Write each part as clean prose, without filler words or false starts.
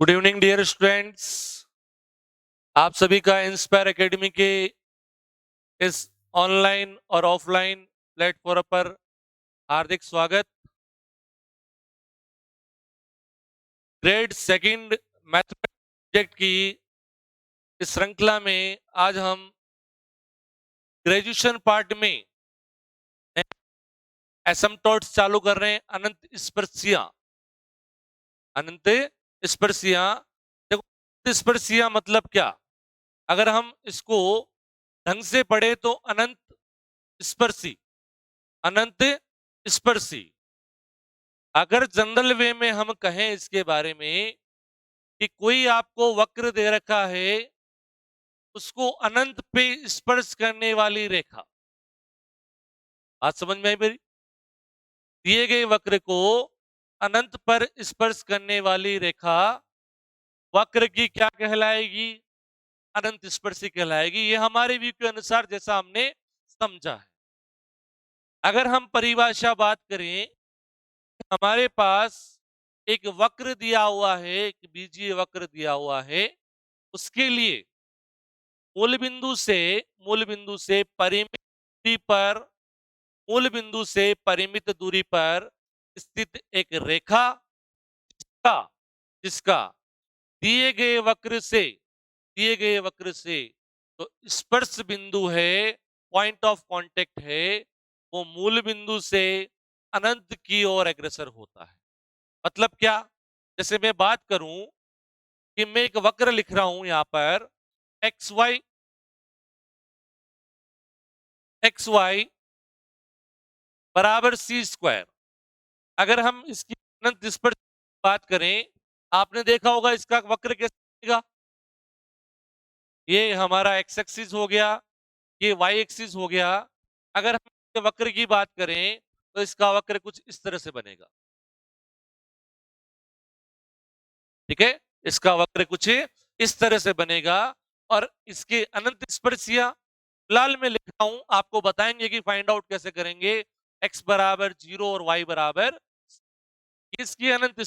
Good evening dear students. आप सभी का इंस्पायर एकेडमी के इस ऑनलाइन और ऑफलाइन प्लेटफॉर्म पर हार्दिक स्वागत। ग्रेड सेकंड मैथमेटिक्स सब्जेक्ट की इस श्रृंखला में आज हम ग्रेजुएशन पार्ट में एसिम्पटोट्स चालू कर रहे हैं। अनंत स्पर्शियां। देखो, अनंत स्पर्शियां मतलब क्या? अगर हम इसको ढंग से पढ़े तो अनंत स्पर्शी, अनंत स्पर्शी। अगर जनरल वे में हम कहें इसके बारे में कि कोई आपको वक्र दे रखा है, उसको अनंत पे स्पर्श करने वाली रेखा। बात समझ में आई मेरी? दिए गए वक्र को अनंत पर स्पर्श करने वाली रेखा वक्र की क्या कहलाएगी? अनंत स्पर्शी कहलाएगी। ये हमारे व्यू के अनुसार जैसा हमने समझा है। अगर हम परिभाषा बात करें, हमारे पास एक वक्र दिया हुआ है, एक बीजीय वक्र दिया हुआ है। उसके लिए मूल बिंदु से परिमित दूरी पर, मूल बिंदु से परिमित दूरी पर स्थित एक रेखा जिसका जिसका दिए गए वक्र से तो स्पर्श बिंदु है, पॉइंट ऑफ कांटेक्ट है, वो मूल बिंदु से अनंत की ओर अग्रसर होता है। मतलब क्या? जैसे मैं बात करूं कि मैं एक वक्र लिख रहा हूं यहां पर एक्स वाई बराबर सी स्क्वायर। अगर हम इसकी अनंत स्पर्श बात करें, आपने देखा होगा इसका वक्र कैसे बनेगा। ये हमारा एक्स एक्सिस हो गया, ये वाई एक्सिस हो गया। अगर हम इसके वक्र की बात करें तो इसका वक्र कुछ इस तरह से बनेगा। ठीक है, इसका वक्र कुछ इस तरह से बनेगा। और इसके अनंत स्पर्शिया फिलहाल मैं लिख रहा हूं, आपको बताएंगे कि फाइंड आउट कैसे करेंगे। एक्स बराबर 0 और वाई बराबर, इसकी अनंत,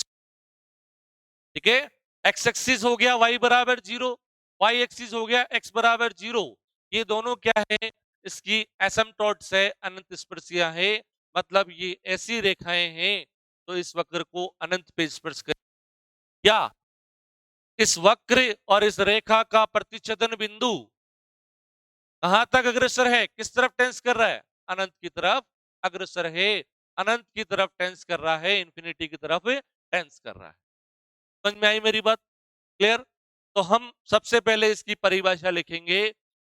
ठीक है। एक्स एक्सिस हो गया वाई बराबर 0, वाई एक्सिस हो गया एक्स बराबर 0। ये दोनों क्या है? इसकी एसिम्पटोट्स है, अनंत स्पर्शियां है। मतलब ये ऐसी रेखाएं हैं तो इस वक्र को अनंत पे स्पर्श कर, या इस वक्र और इस रेखा का प्रतिच्छेदन बिंदु कहां तक अग्रसर है? किस तरफ टेंस कर रहा है? अनंत की तरफ अग्रसर है, अनंत की तरफ टेंस कर रहा है, इंफिनिटी की तरफ टेंस कर रहा है। समझ में आई मेरी बात? क्लियर? तो हम सबसे पहले इसकी परिभाषा लिखेंगे।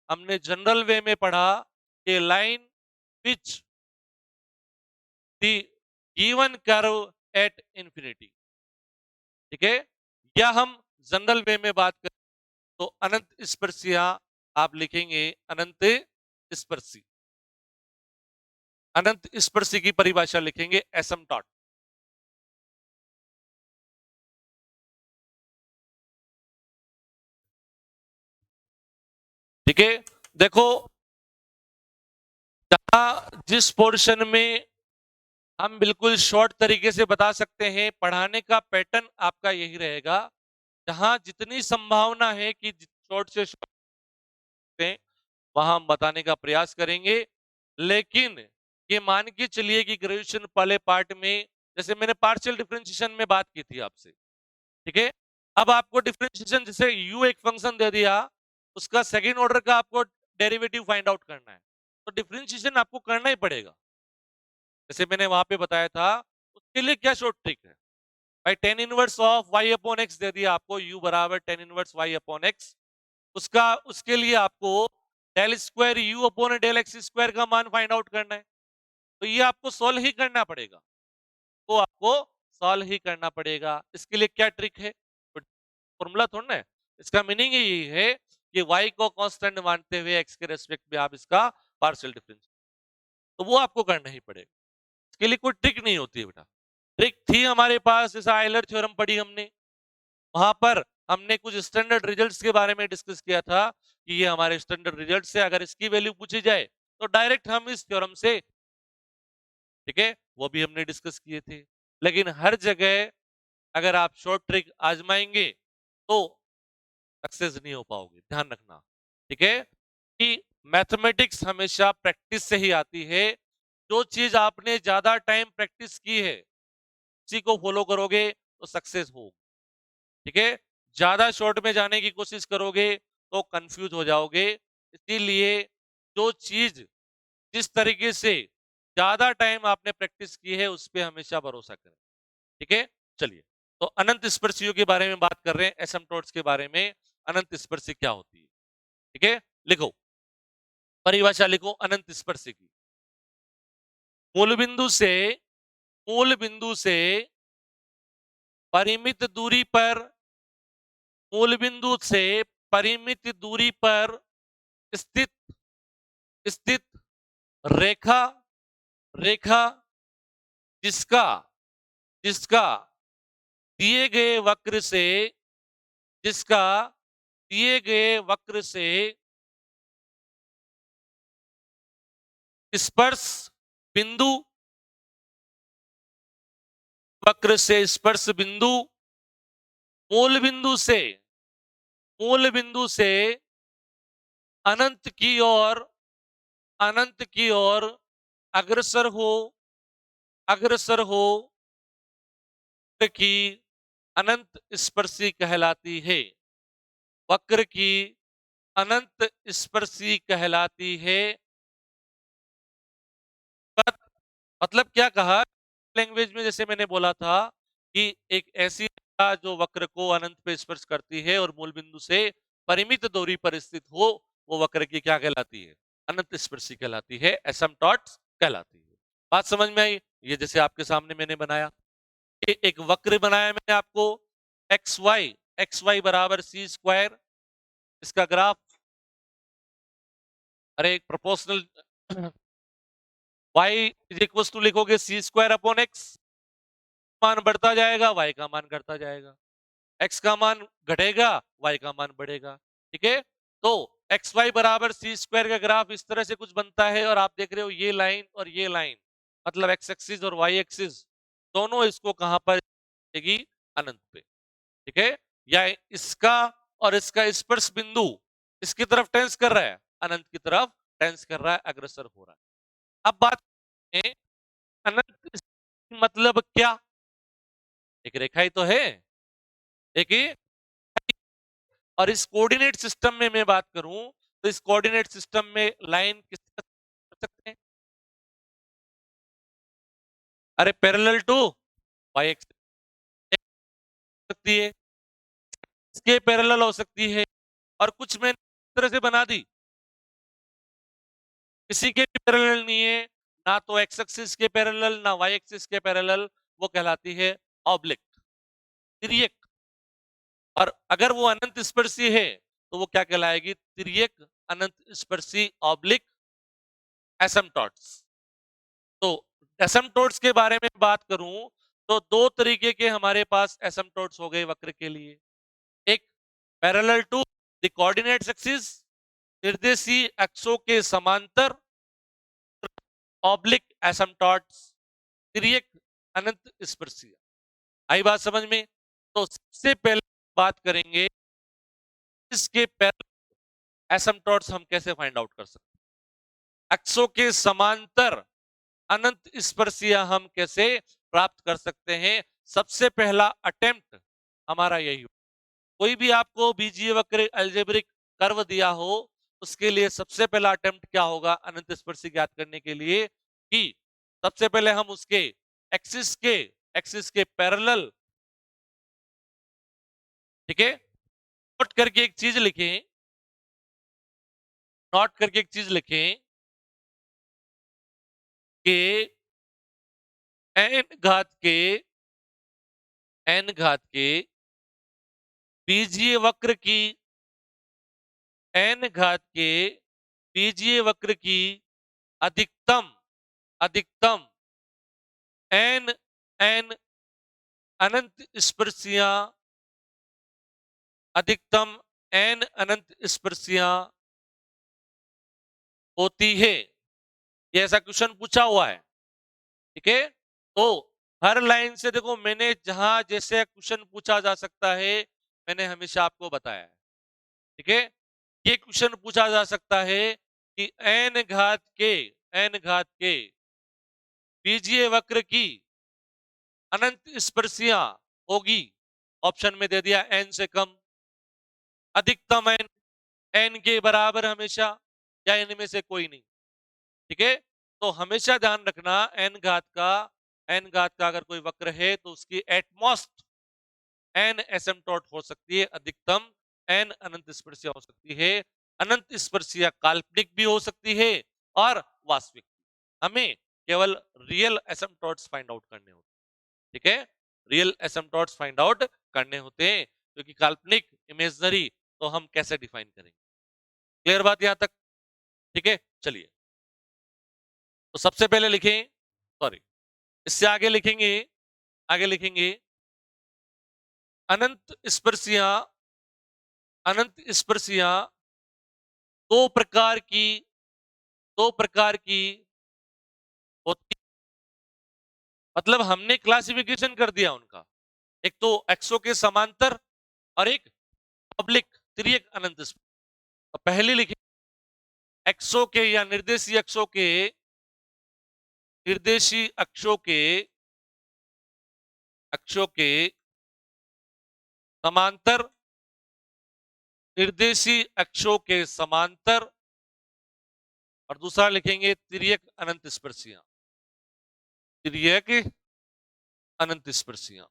हमने जनरल वे में पढ़ा कि line which the given curve at infinity, ठीक है। या हम जनरल वे में बात करें तो अनंत स्पर्शिया आप लिखेंगे अनंत स्पर्शी। अनंत स्पर्शी की परिभाषा लिखेंगे एसिम्पटोट। ठीक है, देखो, जिस पोर्शन में हम बिल्कुल शॉर्ट तरीके से बता सकते हैं, पढ़ाने का पैटर्न आपका यही रहेगा। जहां जितनी संभावना है कि शॉर्ट से शॉर्ट वहां हम बताने का प्रयास करेंगे। लेकिन ये मान के चलिए कि ग्रेजुएशन वाले पार्ट में, जैसे मैंने पार्शियल डिफरेंशिएशन में बात की थी आपसे, ठीक है। अब आपको डिफरेंशिएशन, जैसे u एक फंक्शन दे दिया, उसका सेकेंड ऑर्डर का आपको डेरिवेटिव फाइंड आउट करना है, तो डिफरेंशिएशन आपको करना ही पड़ेगा। जैसे मैंने वहां पे बताया था, उसके लिए क्या शॉर्ट ट्रिक है भाई? Tan inverse of y upon x दे दिया आपको, u बराबर tan inverse y upon x. उसका उसके लिए आपको del square u upon del x square का मान फाइंड आउट करना है। तो ये आपको सॉल्व ही करना पड़ेगा, तो आपको सॉल्व ही करना पड़ेगा। इसके लिए क्या ट्रिक है? तो फॉर्मूला थोड़ा ना है, इसका मीनिंग यही है कि y को कांस्टेंट मानते हुए x के रेस्पेक्ट में आप इसका पार्शियल डिफरेंस, तो वो आपको करना ही पड़ेगा। इसके लिए कोई ट्रिक नहीं होती है बेटा। ट्रिक थी हमारे पास, जैसा आयलर थ्योरम पढ़ी हमने, वहां पर हमने कुछ स्टैंडर्ड रिजल्ट्स के बारे में डिस्कस किया था कि ये हमारे स्टैंडर्ड रिजल्ट्स है, अगर इसकी वैल्यू पूछी जाए तो डायरेक्ट हम इस थ्योरम से, ठीक है, वो भी हमने डिस्कस किए थे। लेकिन हर जगह अगर आप शॉर्ट ट्रिक आजमाएंगे तो सक्सेस नहीं हो पाओगे, ध्यान रखना। ठीक है कि मैथमेटिक्स हमेशा प्रैक्टिस से ही आती है। जो चीज आपने ज्यादा टाइम प्रैक्टिस की है उसी को फॉलो करोगे तो सक्सेस हो। ठीक है, ज्यादा शॉर्ट में जाने की कोशिश करोगे तो कंफ्यूज हो जाओगे। इसीलिए जो चीज जिस तरीके से ज्यादा टाइम आपने प्रैक्टिस की है उस पर हमेशा भरोसा करें। ठीक है, चलिए तो अनंत स्पर्शियों के बारे में बात कर रहे हैं, एसिम्पटोट्स के बारे में। अनंत स्पर्शी क्या होती है? ठीक है, लिखो परिभाषा, लिखो अनंत स्पर्शी की। मूल बिंदु से मूल बिंदु से परिमित दूरी पर मूल बिंदु से परिमित दूरी पर स्थित स्थित रेखा रेखा जिसका जिसका दिए गए वक्र से जिसका दिए गए वक्र से स्पर्श बिंदु वक्र से स्पर्श बिंदु मूल बिंदु से मूल बिंदु से अनंत की ओर अनंत की ओर अग्रसर हो अग्रसर हो की अनंत स्पर्शी कहलाती है। वक्र की अनंत स्पर्शी कहलाती है। मतलब क्या कहा लैंग्वेज में? जैसे मैंने बोला था कि एक ऐसी रेखा जो वक्र को अनंत पे स्पर्श करती है और मूल बिंदु से परिमित दूरी पर स्थित हो, वो वक्र की क्या कहलाती है? अनंत स्पर्शी कहलाती है, एसिम्पटोट्स कहलाती है। बात समझ में आई? ये जैसे आपके सामने मैंने बनाया, एक वक्र बनाया मैंने आपको, एक्स वाई बराबर सी स्क्वायर, इसका ग्राफ, अरे एक proportional y is equal to लिखोगे सी स्क्वायर अपॉन एक्स, मान बढ़ता जाएगा y का मान घटता जाएगा, x का मान घटेगा y का मान बढ़ेगा। ठीक है, तो एक्स वाई बराबर सी स्क्वायर का ग्राफ इस तरह से कुछ बनता है और आप देख रहे हो ये लाइन और ये लाइन, मतलब एक्स एक्सिस और वाई एक्सिस दोनों इसको कहां पर जाएगी? अनंत पे। ठीक है, या इसका और इसका स्पर्श बिंदु इसकी तरफ टेंस कर रहा है, अनंत की तरफ टेंस कर रहा है, अग्रसर हो रहा है। अब बात करें अनंत मतलब क्या? एक रेखा ही तो है, एक ही। और इस कोऑर्डिनेट सिस्टम में मैं बात करूं तो इस कोऑर्डिनेट सिस्टम में लाइन किस तरह कर सकते हैं? अरे पैरेलल टू वाई एक्स सकती है, इसके पैरेलल हो सकती है, और कुछ मैंने इस तरह से बना दी, किसी के भी पैरेलल नहीं है, ना तो एक्स एक्सिस के पैरेलल ना वाई एक्सिस के पैरेलल, वो कहलाती है ऑब्लिक, तिर्यक। और अगर वो अनंत स्पर्शी है तो वो क्या कहलाएगी? तिर्यक अनंत स्पर्शी ऑब्लिक एसिम्पटोट्स। तो एसिम्पटोट्स के बारे में बात करूं तो दो तरीके के हमारे पास एसिम्पटोट्स हो गए वक्र के लिए। एक parallel to the coordinate axis, निर्देशीय अक्षों के समांतर ऑब्लिक एसिम्पटोट्स, तिर्यक अनंत स्पर्शी। आई बात समझ में? तो सबसे पहले बात करेंगे इसके पैरेलल एसिम्पटोट्स हम कैसे फाइंड आउट कर सकते हैं, अक्षों के समांतर अनंत स्पर्शियां हम कैसे प्राप्त कर सकते हैं। सबसे पहला अटेम्प्ट हमारा यही हो, कोई भी आपको बीजीय वक्र अलजेब्रिक कर्व दिया हो उसके लिए सबसे पहला अटेम्प्ट क्या होगा अनंत स्पर्शी ज्ञात करने के लिए? कि सबसे पहले हम उसके एक्सिस के पैरेलल, ठीक है, नोट करके एक चीज लिखें, नोट करके एक चीज लिखें कि एन घात के बीजीय वक्र की एन घात के बीजीय वक्र की अधिकतम अधिकतम एन एन अनंत स्पर्शियां अधिकतम एन अनंत स्पर्शियां होती है। ये ऐसा क्वेश्चन पूछा हुआ है। ठीक है, तो हर लाइन से देखो मैंने जहां जैसे क्वेश्चन पूछा जा सकता है मैंने हमेशा आपको बताया है। ठीक है, ये क्वेश्चन पूछा जा सकता है कि n घात के बीजीय वक्र की अनंत स्पर्शियां होगी। ऑप्शन में दे दिया n से कम, अधिकतम n के बराबर हमेशा, या इनमें से कोई नहीं। ठीक है, तो हमेशा ध्यान रखना n घात का अगर कोई वक्र है तो उसकी एटमोस्ट n एसिम्प्टोट हो सकती है, अधिकतम n अनंत स्पर्शिया हो सकती है। अनंत स्पर्शिया काल्पनिक भी हो सकती है और वास्तविक। हमें केवल रियल एसिम्प्टोट्स फाइंड आउट करने होते हैं। ठीक है, रियल एसिम्प्टोट्स फाइंड आउट करने होते हैं, क्योंकि काल्पनिक इमेजनरी तो हम कैसे डिफाइन करेंगे। क्लियर बात यहां तक? ठीक है, चलिए तो सबसे पहले लिखें, सॉरी इससे आगे लिखेंगे अनंत स्पर्शियां, अनंत स्पर्शियां दो प्रकार की, दो प्रकार की होती, मतलब हमने क्लासिफिकेशन कर दिया उनका, एक तो एक्सो के समांतर और एक पब्लिक तिर्यक अनंत स्पर्शिया। पहले लिखे एक्सो के या निर्देशी अक्षों के, निर्देशी अक्षों के, अक्षों के समांतर, निर्देशी अक्षों के समांतर, और दूसरा लिखेंगे तिर्यक अनंत स्पर्शियां, तिर्यक अनंत स्पर्शियां।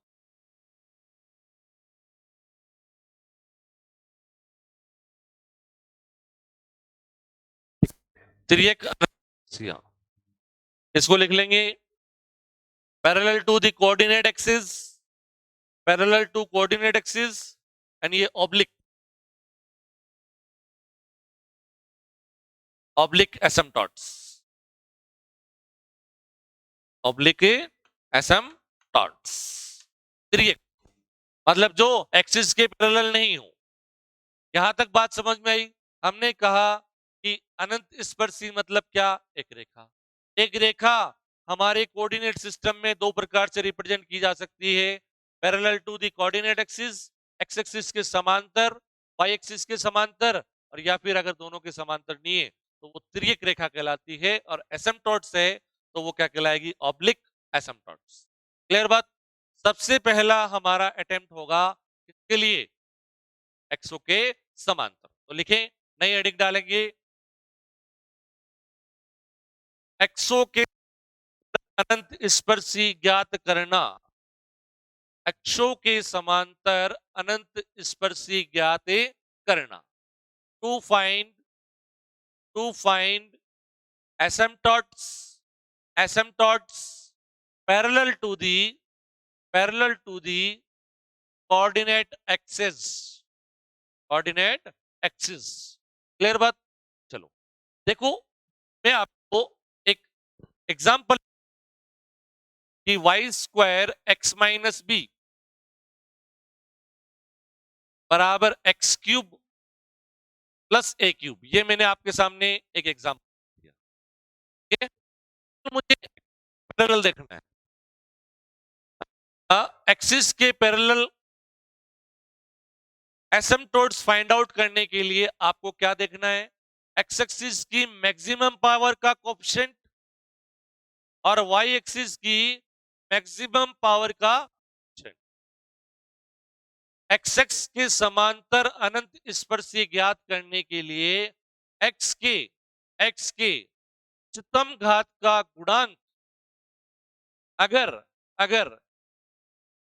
तिर्यक अनंत स्पर्शियां, इसको लिख लेंगे parallel to the coordinate axis, parallel to coordinate axis, and ये oblique, oblique asymptotes, oblique asymptotes, तिर्यक मतलब जो एक्सिस के पैरेलल नहीं हो। यहां तक बात समझ में आई? हमने कहा कि अनंत स्पर्शी मतलब क्या? एक रेखा, एक रेखा हमारे कोऑर्डिनेट सिस्टम में दो प्रकार से रिप्रेजेंट की जा सकती है, parallel to the coordinate axis, x axis के समांतर, वाई एक्सिस के समांतर, और या फिर अगर दोनों के समांतर नहीं है तो वो तिर्यक रेखा कहलाती है, और एसिम्प्टोट्स है तो वो क्या कहलाएगी? Oblique asymptotes. क्लियर बात? सबसे पहला हमारा अटेम्प्ट होगा किसके लिए? एक्सो के समांतर। तो लिखें, नई हेडिंग डालेंगे, एक्सो के अनंत स्पर्शी ज्ञात करना, अक्षों के समांतर अनंत स्पर्शी ज्ञात करना। To find, to find asymptotes, asymptotes parallel to the, parallel to the coordinate axis, coordinate axis. Clear बात? चलो देखो, मैं आपको एक एग्जांपल कि y square x minus b बराबर x cube plus a cube, ये मैंने आपके सामने एक एग्जांपल दिया। ठीक है, तो मुझे पैरेलल देखना है, एक्सिस के पैरेलल एसिम्प्टोट्स फाइंड आउट करने के लिए आपको क्या देखना है? एक्स एक्सिस की मैक्सिमम पावर का कोएफिशिएंट और वाई एक्सिस की मैक्सिमम पावर का कोएफिशिएंट। एक्स एक्स के समांतर अनंत स्पर्शी ज्ञात करने के लिए एक्स के, एक्स के उच्चतम घात का गुणांक अगर, अगर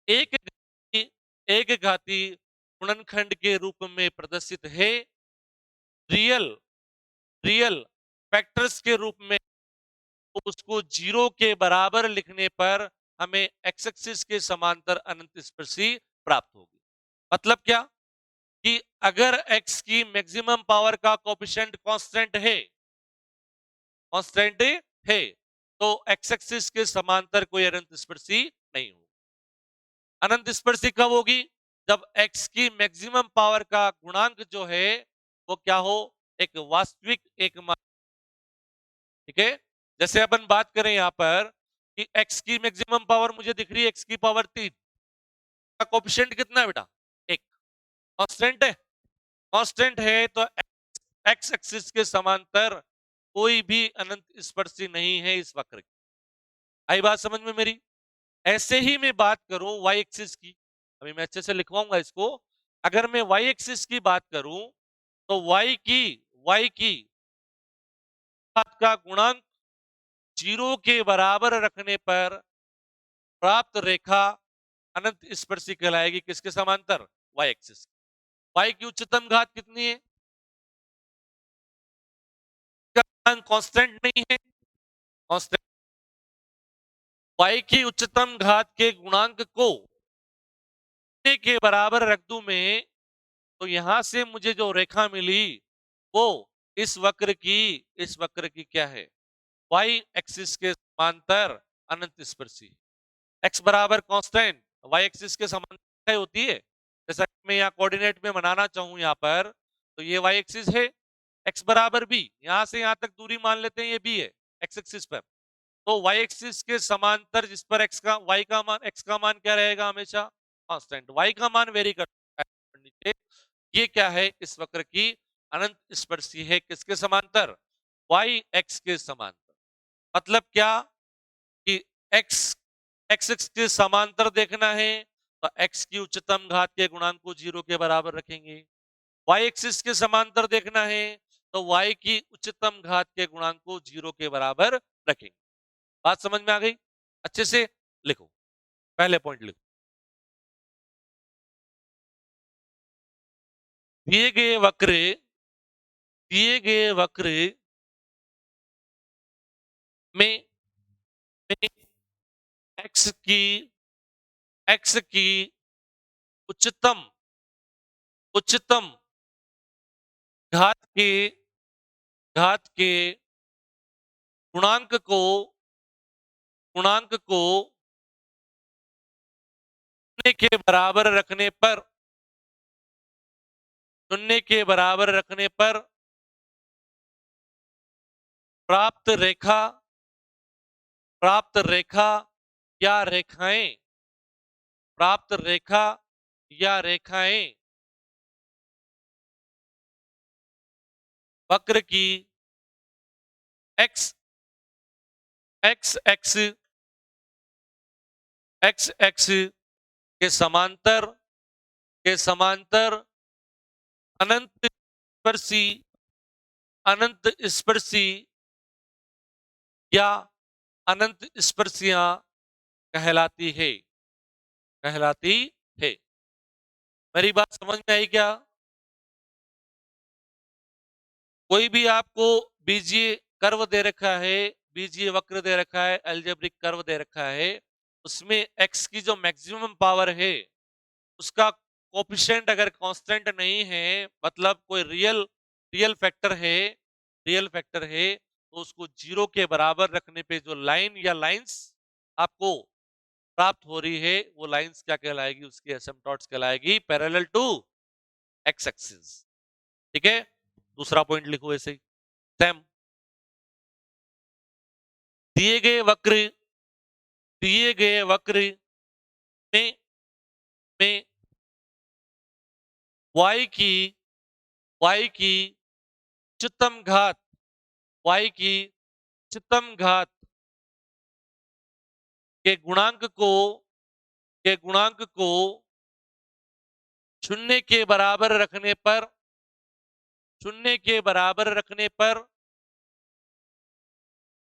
एक घाती, एक घाती गुणनखंड के रूप में प्रदर्शित है, रियल, रियल फैक्टर्स के रूप में, तो उसको जीरो के बराबर लिखने पर हमें एक्स एक्सिस के समांतर अनंत स्पर्शी प्राप्त होगी। मतलब क्या? कि अगर x की मैक्सिमम पावर का कोएफिशिएंट कांस्टेंट है, कांस्टेंट है, तो एक्स एक्सिस के समांतर कोई अनंत स्पर्शी नहीं होगी। अनंत स्पर्शी कब होगी? जब x की मैक्सिमम पावर का गुणांक जो है वो क्या हो? एक वास्तविक एक मान। ठीक है, जैसे अपन बात करें यहां पर कि x की मैक्सिमम पावर मुझे दिख रही है x की पावर 3, का कोएफिशिएंट कितना है बेटा? 1। कांस्टेंट है, कांस्टेंट है तो एक्स एक्सिस के समांतर कोई भी अनंत स्पर्शी नहीं है इस वक्र की। आई बात समझ में मेरी? ऐसे ही मैं बात करूं वाई एक्सिस की, अभी मैं अच्छे से लिखवाऊंगा इसको। अगर मैं वाई एक्सिस की बात करूं तो वाई की घात का गुणांक 0 के बराबर रखने पर प्राप्त रेखा अनंत स्पर्शी कहलाएगी किसके समांतर? Y axis. वाई की उच्चतम घात कितनी है? कांस्टेंट नहीं है, कांस्टेंट। वाई की उच्चतम घात के गुणांक को के बराबर रख दूं मैं, तो यहां से मुझे जो रेखा मिली वो इस वक्र की क्या है? वाई एक्सिस के समांतर अनंत स्पर्शी। एक्स बराबर कांस्टेंट वाई एक्सिस के समांतर होती है। जैसा कि मैं यहाँ कोऑर्डिनेट में बनाना चाहूं यहाँ पर, तो ये वाई एक्सिस है, एक्स बराबर बी, यहां से यहां तक दूरी मान लेते हैं ये बी है एक्स एक्सिस पर। तो वाई एक्सिस के समांतर जिस पर एक्स का मान क्या रहेगा? हमेशा कांस्टेंट। वाई का मान वेरी करता है। ये क्या है? इस वक्र की अनंत स्पर्शी है किसके समांतर? वाई एक्स के समांतर। मतलब क्या कि एक्स एक्स के समांतर देखना है तो एक्स की उच्चतम घात के गुणांक को 0 के बराबर रखेंगे। वाई एक्सिस के समांतर देखना है तो वाई की उच्चतम घात के गुणांक को 0 के बराबर रखेंगे। बात समझ में आ गई? अच्छे से लिखो, पहले पॉइंट लिखो। दिए गए वक्र दिए गए वक्र में एक्स की एक्स की उच्चतम उच्चतम घात के घात के गुणांक को शून्य के बराबर रखने पर प्राप्त रेखा प्राप्त रेखा या रेखाएं प्राप्त रेखा या रेखाएं वक्र की x x x x x के समांतर अनंत स्पर्शी अनंत स्पर्शी या अनंत स्पर्शियां कहलाती है। मेरी बात समझ में आई क्या? कोई भी आपको बीजीय कर्व दे रखा है, बीजीय वक्र दे रखा है, अलजेब्रिक कर्व दे रखा है, उसमें एक्स की जो मैक्सिमम पावर है उसका कोफिशिएंट अगर कांस्टेंट नहीं है, मतलब कोई रियल फैक्टर है, तो उसको 0 के बराबर रखने पे जो लाइन या लाइंस आपको प्राप्त हो रही है वो लाइंस क्या कहलाएगी? उसकी एसिम्पटोट्स कहलाएगी पैरेलल टू एक्स एक्सिस। ठीक है, दूसरा पॉइंट लिखो ऐसे ही सेम। दिए गए वक्र दिए गए वक्र में में y की y की उच्चतम घात y की उच्चतम घात के गुणांक को शून्य के बराबर रखने पर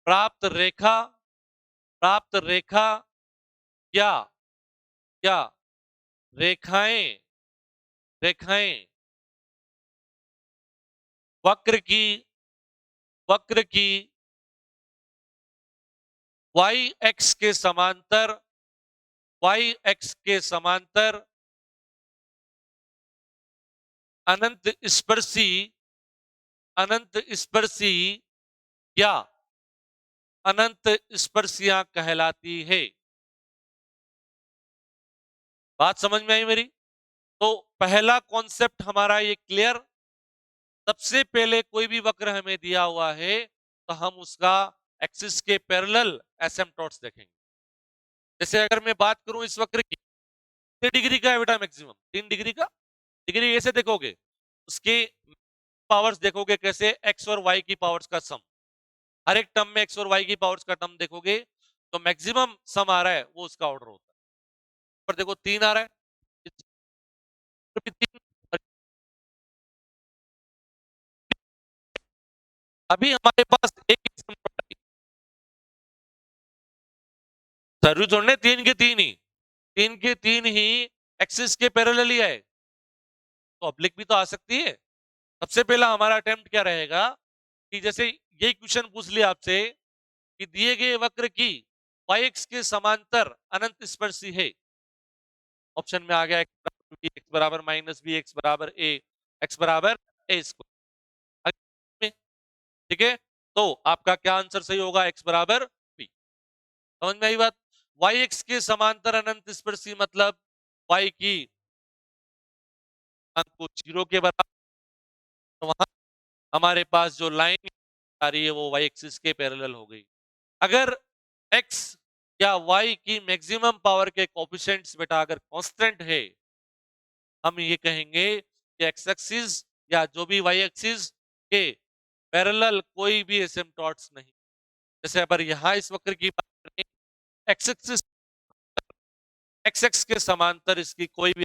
प्राप्त रेखा या या रेखाएं रेखाएं वक्र की वाई एक्स के समांतर अनंत स्पर्शी या अनंत स्पर्शियां कहलाती है। बात समझ में आई मेरी? तो पहला कॉन्सेप्ट हमारा ये क्लियर। सबसे पहले कोई भी वक्र हमें दिया हुआ है तो हम उसका एक्सिस के पैरेलल एसिम्पटोट्स देखेंगे। जैसे अगर मैं बात करूं इस वक्र की, कितने डिग्री का है बेटा मैक्सिमम? 3 डिग्री का। डिग्री कैसे देखोगे, उसके पावर्स देखोगे कैसे, एक्स और वाई की पावर्स का सम, हर एक टर्म में एक्स और वाई की पावर्स का टर्म देखोगे तो मैक्सिमम सम आ रहा है वो उसका ऑर्डर होता है। पर देखो 3 आ रहा है, भी 3, अभी हमारे पास एक जरूरी थोड़ी ना 3 के 3 ही, 3 के 3 ही एक्सिस के पैरेलल ही है, तो ऑब्लिक भी तो आ सकती है। सबसे पहला हमारा अटेम्प्ट क्या रहेगा कि जैसे ये क्वेश्चन पूछ लिया आपसे कि दिए गए वक्र की y एक्स के समांतर अनंत स्पर्शी है, ऑप्शन में आ गया एक्स बराबर माइनस बी, एक्स बराबर ए, एक्स बराबर ए स्क्वायर, ठीक है, तो आपका क्या आंसर सही होगा, एक्स बराबर बी। समझ में आई बात। y एक्स के समांतर अनंत स्पर्शी मतलब y की अंक को 0 के बराबर, तो वहां हमारे पास जो लाइन आ रही है वो y एक्सिस के पैरेलल हो गई। अगर x या y की मैक्सिमम पावर के कोफिशिएंट्स बेटा अगर कांस्टेंट है, हम ये कहेंगे कि x एक्सिस या जो भी y एक्सिस के पैरेलल कोई भी एसिम्पटोट्स नहीं। जैसे अगर यहां इस वक्र की बात करें, x एक्सिस x एक्स के समांतर इसकी कोई भी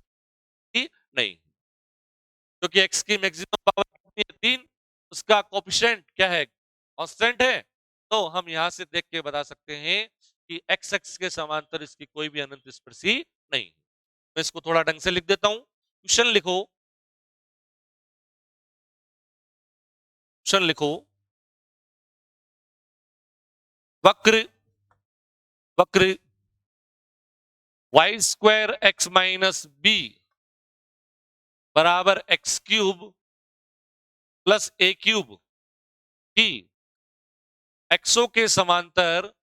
नहीं, क्योंकि x की मैक्सिमम पावर कितनी है, 3, उसका कोफिशिएंट क्या है, कांस्टेंट है, तो हम यहां से देख के बता सकते हैं कि x एक्स के समांतर इसकी कोई भी अनंत स्पर्शी नहीं। मैं इसको थोड़ा ढंग से लिख देता हूं, क्वेश्चन लिखो, क्वेश्चन लिखो, वक्र वक्र y square x minus b बराबर x cube plus a cube की एक्सो के समांतर,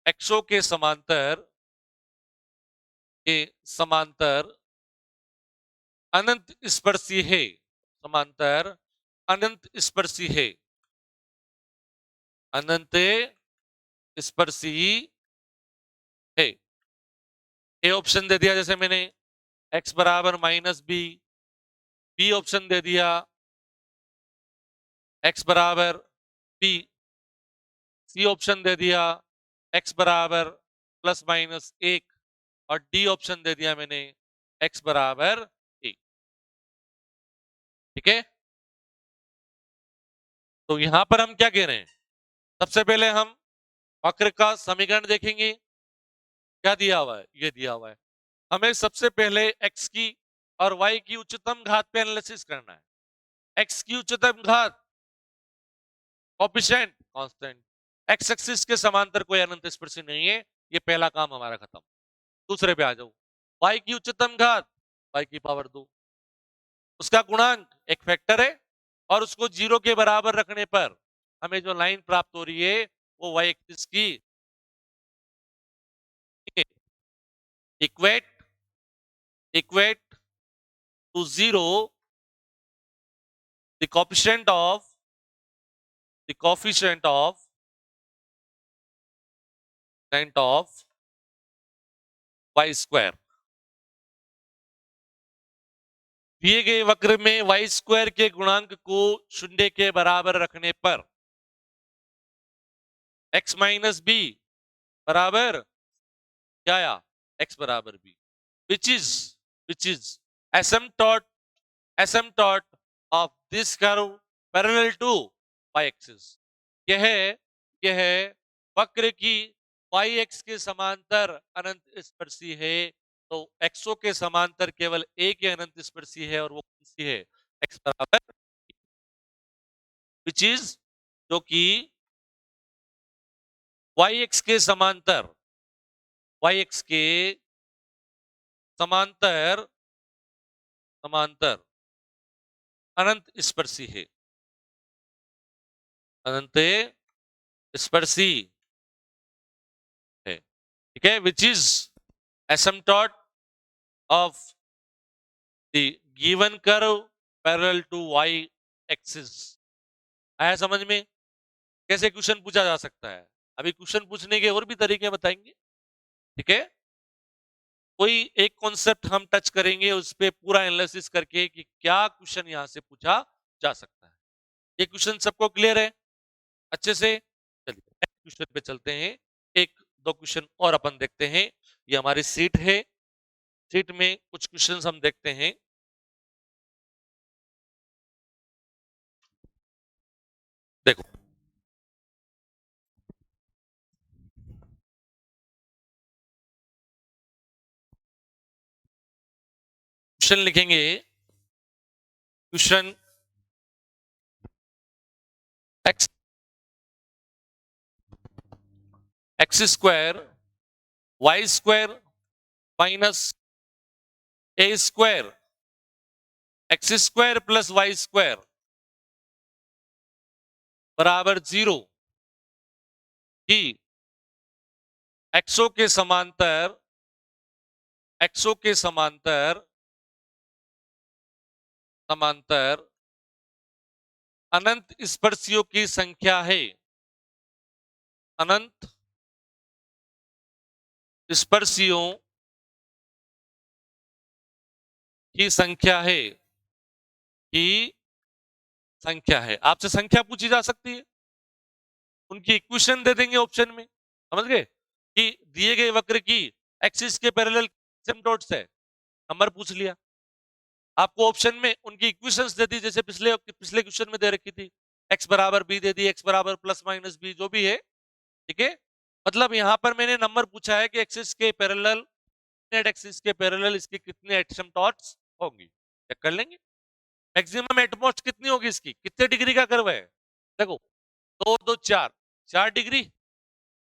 एक्सो के समांतर के समांतर अनंत स्पर्शी है, समांतर अनंत स्पर्शी है, अनंत स्पर्शी है। ए ऑप्शन दे दिया जैसे मैंने, x बराबर माइनस बी, बी ऑप्शन दे दिया x बराबर बी, सी ऑप्शन दे दिया x बराबर प्लस माइनस 1, और डी ऑप्शन दे दिया मैंने x बराबर 1। ठीक है, तो यहां पर हम क्या कह रहे हैं, सबसे पहले हम वक्र का समीकरण देखेंगे, क्या दिया हुआ है, ये दिया हुआ है, हमें सबसे पहले x की और y की उच्चतम घात पे एनालिसिस करना है। x की उच्चतम घात कोफिशिएंट कांस्टेंट, x एक्सिस के समांतर कोई अनंत स्पर्शी नहीं है, ये पहला काम हमारा खत्म। दूसरे पे आ जाओ, y की उच्चतम घात y की पावर 2, उसका गुणांक एक फैक्टर है, और उसको 0 के बराबर रखने पर हमें जो लाइन प्राप्त हो रही है वो y एक्सिस की equate equate to 0 the coefficient of the coefficient of y square. दिए गए वक्र में y स्क्वायर के गुणांक को 0 के बराबर रखने पर x माइनस बी बराबर क्या आया, x बराबर b, which is asymptote asymptote of this curve parallel to y axis। यह यह वक्र की y x के समांतर अनंत स्पर्शी है, तो xo के समांतर केवल एक ही अनंत स्पर्शी है, और वो कौन सी है, x बराबर, विच इज जो कि y x के समांतर, y x के समांतर समांतर अनंत स्पर्शी है, अनंत स्पर्शी है, ठीक है, विच is asymptote of the given curve parallel to y axis। आया समझ में, कैसे क्वेश्चन पूछा जा सकता है, अभी क्वेश्चन पूछने के और भी तरीके बताएंगे। ठीक है, कोई एक कॉन्सेप्ट हम टच करेंगे उस पर पूरा एनालिसिस करके कि क्या क्वेश्चन यहां से पूछा जा सकता है। ये क्वेश्चन सबको क्लियर है अच्छे से? चलिए क्वेश्चन पे चलते हैं। एक दो क्वेश्चन और अपन देखते हैं। ये हमारी सीट है, सीट में कुछ क्वेश्चंस हम देखते हैं। देखो क्वेश्चन लिखेंगे, question x x square y square minus a square x square plus y square बराबर 0 की एक्सो के समांतर, एक्सो के समांतर समांतर अनंत स्पर्शियों की संख्या है। अनंत स्पर्शियों की संख्या है, की संख्या है। आपसे संख्या पूछी जा सकती है, उनकी इक्वेशन दे देंगे ऑप्शन में, समझ गए? कि दिए गए वक्र की एक्सिस के पैरेलल एसिम्पटोट्स है, नंबर पूछ लिया। आपको ऑप्शन में उनकी इक्वेशंस दे दी, जैसे पिछले पिछले क्वेश्चन में दे रखी थी, x बराबर b दे दी, x बराबर प्लस माइनस b, जो भी है, ठीक है। मतलब यहां पर मैंने नंबर पूछा है कि एक्सिस के पैरेलल, नेट एक्सिस के पैरेलल इसके कितने एसिम्पटोट्स होंगी, चेक कर लेंगे। मैक्सिमम एटमोस्ट कितनी होगी इसकी, कितने डिग्री का कर्व है? देखो 2 2 4, 4 डिग्री,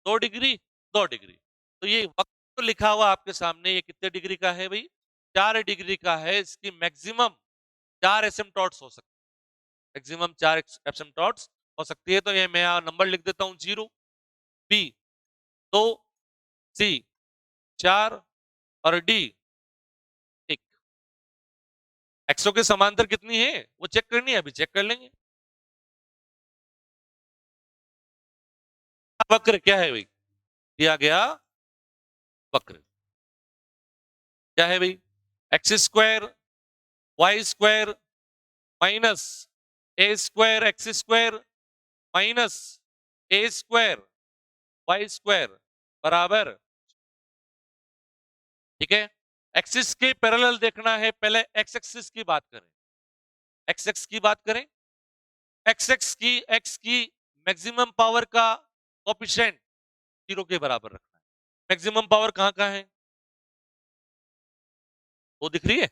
2 डिग्री, 2 डिग्री। तो ये वक्त तो लिखा हुआ आपके सामने, ये कितने डिग्री का है भाई? 4 डिग्री का है। इसकी मैक्सिमम 4 एसिम्पटोट्स हो सकती है, मैक्सिमम 4 एसिम्पटोट्स हो सकती है। तो ये मैं नंबर लिख देता हूं, 0, बी 2, सी 4 और डी 1। एक्सो के समांतर कितनी है वो चेक करनी है, अभी चेक कर लेंगे। वक्र क्या है भाई? दिया गया वक्र क्या है भाई? X square y square minus a square x square minus a square y square बराबर, ठीक है। एक्सिस के पैरेलल देखना है, पहले एक्स एक्सिस की बात करें, एक्स एक्स की बात करें। एक्स की मैक्सिमम पावर का कोएफिशिएंट 0 के बराबर रखना है। मैक्सिमम पावर कहां कहां है वो दिख रही है,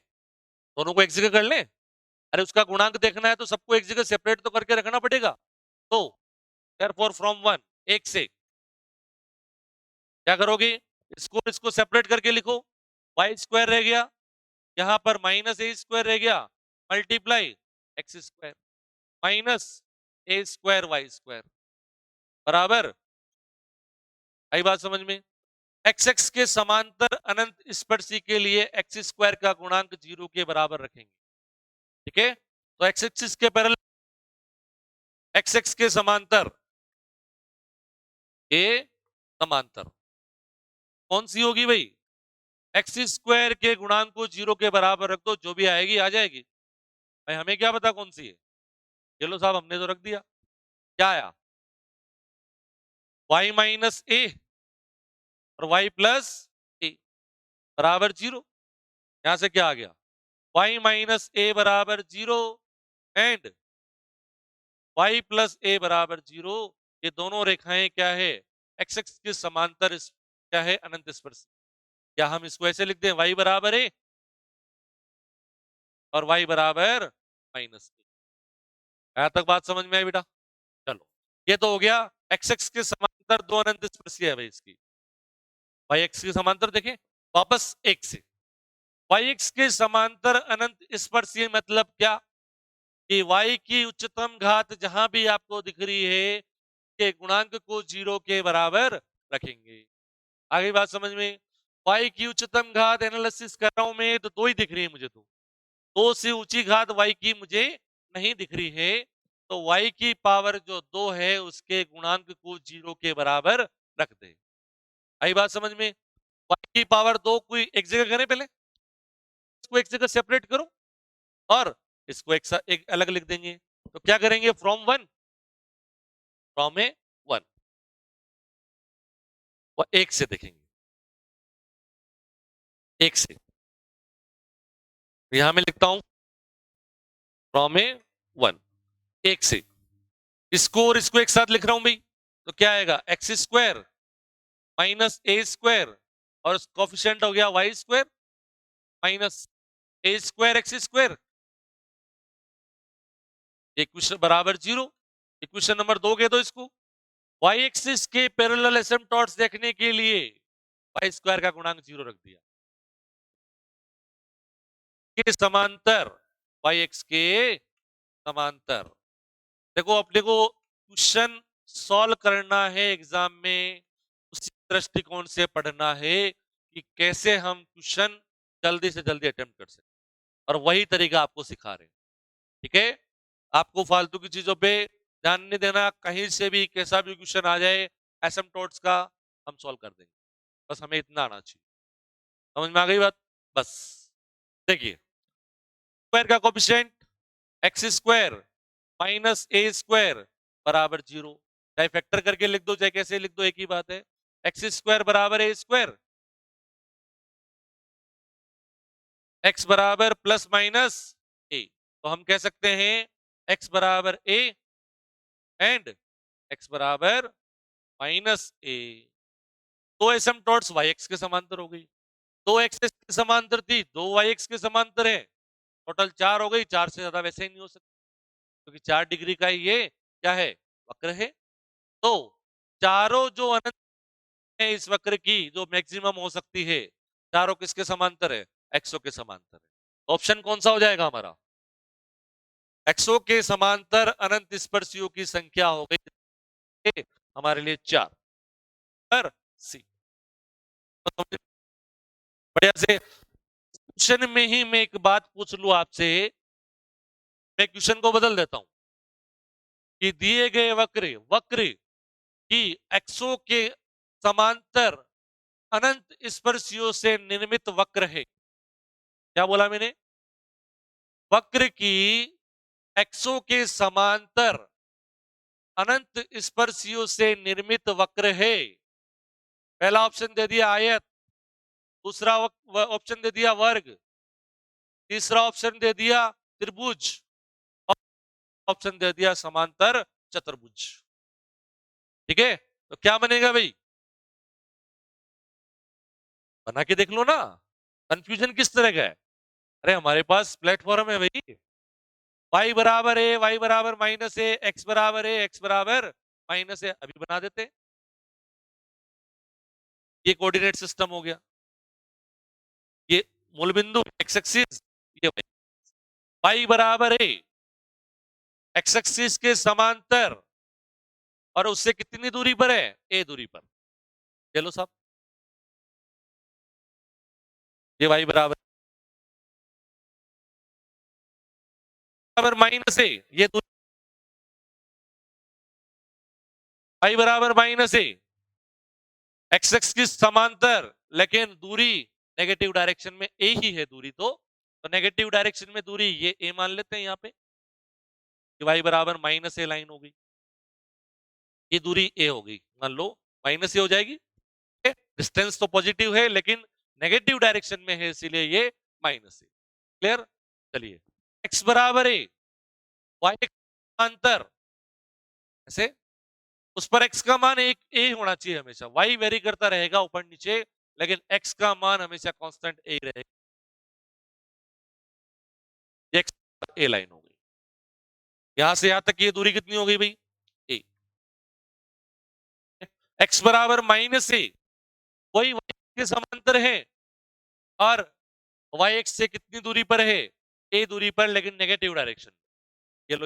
दोनों को एक जगह कर लें। अरे उसका गुणांक देखना है तो सबको एक जगह सेपरेट तो करके रखना पड़ेगा। तो देयरफॉर फ्रॉम 1, एक से क्या करोगे, इसको इसको सेपरेट करके लिखो, वाई स्क्वायर रह गया, यहां पर माइनस ए स्क्वायर रह गया, multiply x square minus a square y square बराबर, आई बात समझ में? एक्स एक्स के समांतर अनंत स्पर्शी के लिए एक्स स्क्वायर का गुणांक 0 के बराबर रखेंगे, ठीक है। तो एक्स एक्सिस के पैरेलल एक्स एक्स के समांतर ए समांतर कौन सी होगी भाई? एक्स स्क्वायर के गुणांक को 0 के बराबर रख दो, जो भी आएगी आ जाएगी भाई, हमें क्या पता कौन सी है। चलो साहब हमने तो रख दिया, क्या आया? y माइनस ए और y प्लस ए बराबर 0। यहां से क्या आ गया? y माइनस ए बराबर 0 एंड y प्लस ए बराबर 0। ये दोनों रेखाएं क्या है? एक्स एक्स के समांतर क्या है? अनंत स्पर्श। क्या हम इसको ऐसे लिख दें, y बराबर ए और y बराबर माइनस ए? यहां तक बात समझ में आई बेटा? चलो ये तो हो गया एक्स एक्स के समांतर दो अनंत स्पर्शी है भाई इसकी। वाई एक्स के समांतर देखें वापस एक से, वाई एक्स के समांतर अनंत स्पर्शीय मतलब क्या कि y की उच्चतम घात जहां भी आपको दिख रही है के गुणांक को 0 के बराबर रखेंगे। आगे बात समझ में? y की उच्चतम घात एनालिसिस कर रहा हूं मैं तो 2 ही दिख रही है मुझे, तो 2 से ऊंची घात y की मुझे नहीं दिख रही है। तो y की पावर जो 2 है उसके गुणांक को 0 के बराबर रख दे। आई बात समझ में? y की पावर 2 कोई एक जगह करें, पहले इसको एक जगह सेपरेट करो और इसको एक अलग लिख देंगे। तो क्या करेंगे, फ्रॉम ए 1 और एक से देखेंगे, एक से। यहां मैं लिखता हूं फ्रॉम ए 1, एक से। इसको और इसको एक साथ लिख रहा हूं भाई, तो क्या आएगा, x square minus a square और कोफिशिएंट हो गया Y square minus a square x square, equation बराबर 0। इक्वेशन नंबर 2 कह दो इसको। वाई एक्सिस के पैरेलल एसिम्पटोट्स देखने के लिए वाई स्क्वायर का गुणांक 0 रख दिया, के समांतर, वाई एक्स के समांतर। देखो अपने को क्वेश्चन सॉल्व करना है एग्जाम में, उसी दृष्टिकोण से पढ़ना है कि कैसे हम क्वेश्चन जल्दी से जल्दी अटेम्प्ट कर सकते, और वही तरीका आपको सिखा रहे हैं। ठीक है, आपको फालतू की चीजों पे ध्यान नहीं देना, कहीं से भी कैसा भी क्वेश्चन आ जाए एसिम्पटोट्स का हम सॉल्व कर देंगे, बस हमें इतना आना चाहिए। समझ में आ गई बात? बस देखिए, स्क्वायर का coefficient x square minus a square बराबर 0, चाहे फैक्टर करके लिख दो चाहे कैसे लिख दो, एक ही बात है। एक्स स्क्वायर बराबर ए स्क्वायर, एक्स बराबर प्लस माइनस ए, तो हम कह सकते हैं एक्स बराबर ए एंड एक्स बराबर माइनस ए। दो एसिम्पटोट्स वाई एक्स के समांतर हो गई, दो एक्स के समांतर थी, दो वाई एक्स के समांतर है, टोटल 4 हो गई। 4 से ज्यादा वैसे ही नहीं हो सकता, क्योंकि 4 डिग्री का ये क्या है, वक्र है। तो चारों जो अनंत है इस वक्र की, जो मैक्सिमम हो सकती है, चारों किसके समांतर है, एक्सो के समांतर है। ऑप्शन कौन सा हो जाएगा हमारा, एक्सो के समांतर अनंत स्पर्शियों की संख्या हो गई हमारे लिए 4 पर सी। बढ़िया से क्वेश्चन में ही मैं एक बात पूछ लू आपसे, मैं क्वेश्चन को बदल देता हूं कि दिए गए वक्र वक्र की एक्सो के समांतर अनंत स्पर्शियों से निर्मित वक्र है। क्या बोला मैंने, वक्र की एक्सो के समांतर अनंत स्पर्शियों से निर्मित वक्र है। पहला ऑप्शन दे दिया आयत, दूसरा ऑप्शन दे दिया वर्ग, तीसरा ऑप्शन दे दिया त्रिभुज, और ऑप्शन दे दिया समांतर चतुर्भुज। ठीक है, तो क्या बनेगा भाई, बना के देख लो ना, कंफ्यूजन किस तरह का है। अरे हमारे पास प्लेटफॉर्म है भाई, वाई बराबर है, वाई बराबर माइनस है, एक्स बराबर है, एक्स बराबर माइनस है, अभी बना देते। ये कोऑर्डिनेट सिस्टम हो गया, ये मूल बिंदु एक्स एक्सिस, ये वाई बराबर है एक्स एक्सिस के समांतर और उससे कितनी दूरी पर है, ए दूरी पर। चलो साहब, ये वाई बराबर माइनस है, ये दूरी वाई बराबर माइनस है एक्स एक्स की समांतर, लेकिन दूरी नेगेटिव डायरेक्शन में ए ही है दूरी, तो नेगेटिव डायरेक्शन में दूरी ये ए मान लेते हैं यहाँ पे, वाई बराबर माइनस ए लाइन हो गई, ये दूरी ए हो गई, मान लो माइनस ए हो जाएगी। डिस्टेंस तो पॉजिटिव है लेकिन नेगेटिव डायरेक्शन में है, इसीलिए ये माइनस ए। क्लियर, चलिए एक्स बराबर ए, वाई अंतर ऐसे, उस पर एक्स का मान एक ए होना चाहिए हमेशा, वाई वेरी करता रहेगा ऊपर नीचे, लेकिन एक्स का मान हमेशा कांस्टेंट ए रहेगा। एक्स ए लाइन हो गई, यहां से यहां तक ये दूरी कितनी हो गई भाई, ए। एक्स बराबर माइनस ए, वही वाई के समांतर है, और वाई एक्स से कितनी दूरी पर है, ए दूरी पर, लेकिन नेगेटिव डायरेक्शन। ये लो,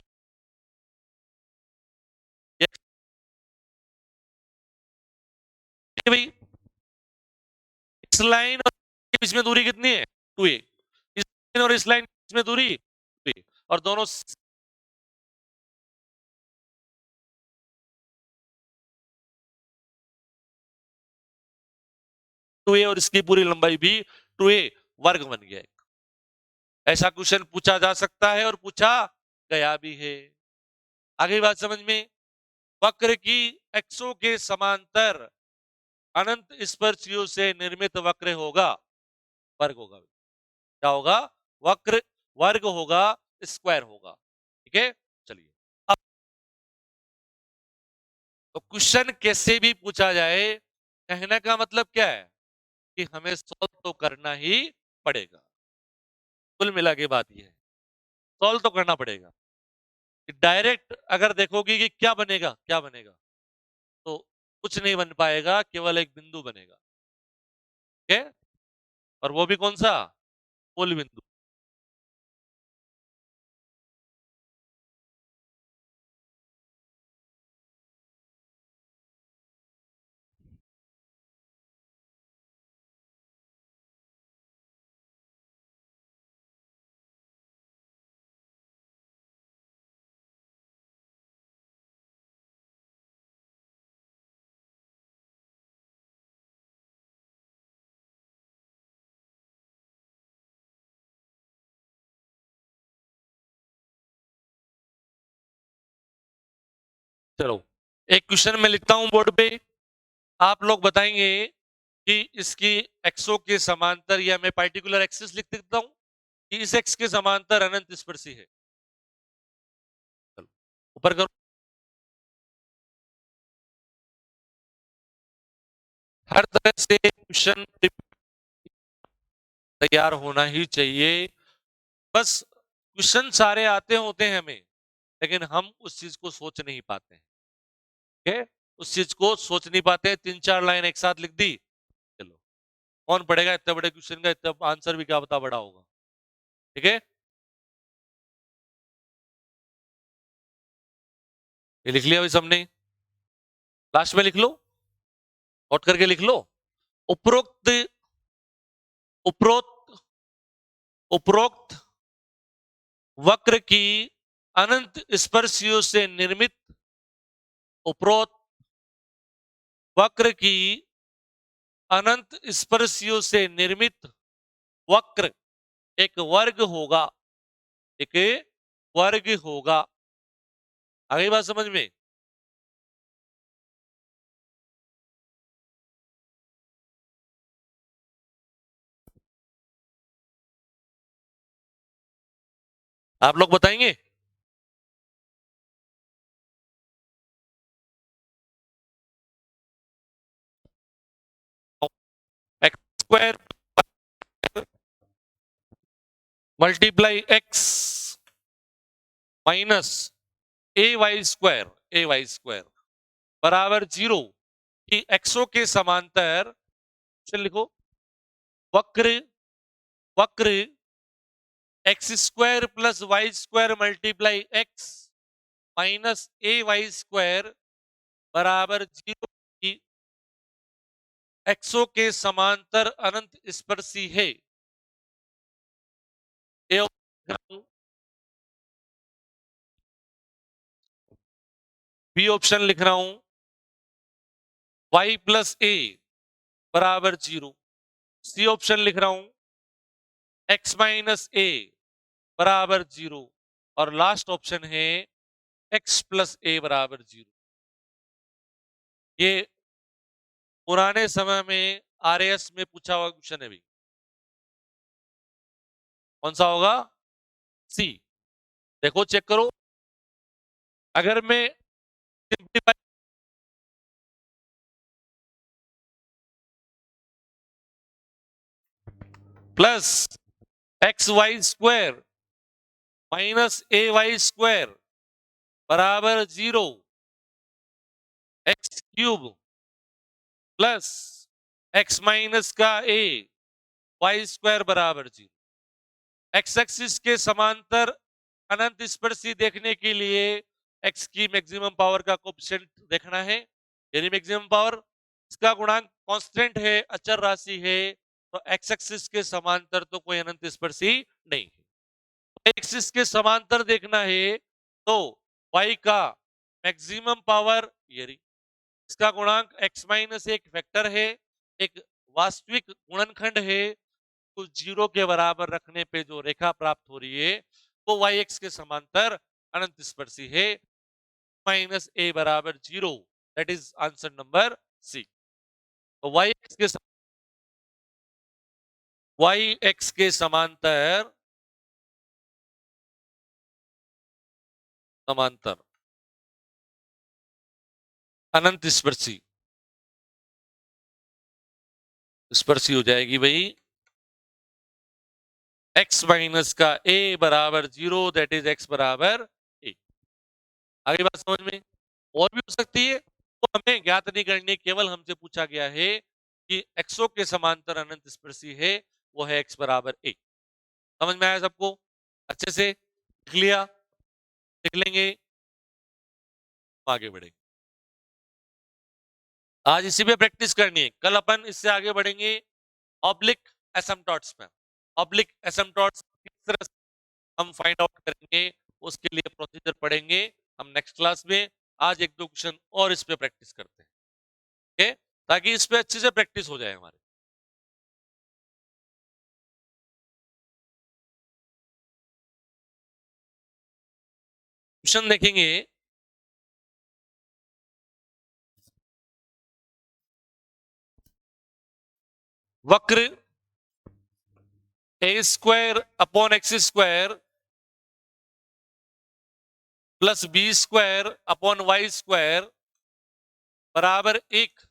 भाई इस लाइन और के बीच में दूरी कितनी है, 2a, इस लाइन और इस लाइन के बीच में दूरी 2a, और दोनों 2a और इसकी पूरी लंबाई भी 2a वर्ग बन गया। ऐसा क्वेश्चन पूछा जा सकता है और पूछा गया भी है। आगे बात समझ में, वक्र की एक्सों के समांतर अनंत स्पर्शियों से निर्मित वक्र होगा, वर्ग होगा। क्या होगा? वक्र वर्ग होगा, स्क्वायर होगा। ठीक है, चलिए अब तो क्वेश्चन कैसे भी पूछा जाए, कहने का मतलब क्या है कि हमें सॉल्व तो करना ही पड़ेगा। कुल मिला के बात यह है, सॉल्व तो करना पड़ेगा। डायरेक्ट अगर देखोगे कि क्या बनेगा क्या बनेगा, तो कुछ नहीं बन पाएगा, केवल एक बिंदु बनेगा। ठीक है, और वो भी कौन सा? मूल बिंदु। चलो एक क्वेश्चन मैं लिखता हूं बोर्ड पे, आप लोग बताएंगे कि इसकी एक्सों के समांतर, या मैं पार्टिकुलर एक्सिस लिख देता हूं कि इस एक्स के समांतर अनंत स्पर्शी है। चलो ऊपर करो। हर तरह से क्वेश्चन तैयार होना ही चाहिए। बस क्वेश्चन सारे आते होते हैं हमें, लेकिन हम उस चीज को सोच नहीं पाते हैं। ठीक है, उस चीज को सोच नहीं पाते हैं। 3-4 लाइन एक साथ लिख दी, चलो कौन पढ़ेगा इतने बड़े क्वेश्चन का, इतना आंसर भी क्या पता बड़ा होगा। ठीक है, ये लिख लिया भाई सबने? लास्ट में लिख लो, नोट करके लिख लो। उपरोक्त उपरोक्त उपरोक्त वक्र की अनंत स्पर्शियों से निर्मित, उपरोक्त वक्र की अनंत स्पर्शियों से निर्मित वक्र एक वर्ग होगा, एक वर्ग होगा। आगे बात समझ में? आप लोग बताएंगे? X square multiply x minus a y square बराबर 0 की एक्सों के समांतर, चल लिखो, वक्र वक्र x square plus y square multiply x minus a y square बराबर 0 की एक्सों के समांतर अनंत स्पर्शी है। बी ऑप्शन लिख रहा हूं, y प्लस ए बराबर 0। सी ऑप्शन लिख रहा हूं, x माइनस ए बराबर 0। और लास्ट ऑप्शन है x प्लस ए बराबर 0। ये पुराने समय में आरएएस में पूछा हुआ क्वेश्चन है भी। कौन सा होगा? सी। देखो चेक करो, अगर मैं simplify plus x y square minus a y square बराबर 0, x cube plus x minus का ए वाई स्क्वायर बराबर 0। एक्स एक्सिस के समांतर अनंत स्पर्शी देखने के लिए एक्स की मैक्सिमम पावर का कोएफिशिएंट देखना है, यानी मैक्सिमम पावर, इसका गुणांक कांस्टेंट है, अचर राशि है, तो एक्स एक्सिस के समांतर तो कोई अनंत स्पर्शी नहीं है। एक्सिस के समांतर देखना है तो y का मैक्सिमम पावर, ये इसका गुणांक x माइनस एक फैक्टर है, एक वास्तविक गुणनखंड है तो 0 के बराबर रखने पे जो रेखा प्राप्त हो रही है वो y x के समांतर अनंत स्पर्शी है माइनस a बराबर 0। That is answer number C. तो y x के समांतर समांतर अनंत स्पर्शी स्पर्शी हो जाएगी भाई x माइनस का a बराबर 0। दैट इज x बराबर a। आगे बात समझ में? और भी हो सकती है तो हमें ज्ञात नहीं करनी, केवल हमसे पूछा गया है कि एक्सो के समांतर अनंत स्पर्शी है वो है x बराबर a। समझ में आया सबको? अच्छे से लिख लिया? लिख लेंगे, आगे बढ़ेंगे। आज इसी पे प्रैक्टिस करनी है, कल अपन इससे आगे बढ़ेंगे ऑब्लिक एसिम्पटोट्स में। ऑब्लिक एसिम्पटोट्स किस तरह से हम फाइंड आउट करेंगे उसके लिए प्रोसीजर पढ़ेंगे हम नेक्स्ट क्लास में। आज एक दो क्वेश्चन और इस पे प्रैक्टिस करते हैं, ओके, ताकि इस पे अच्छे से प्रैक्टिस हो जाए हमारे। क्वेश्चन देखेंगे, वक्र a square upon x square plus b square upon y square बराबर 1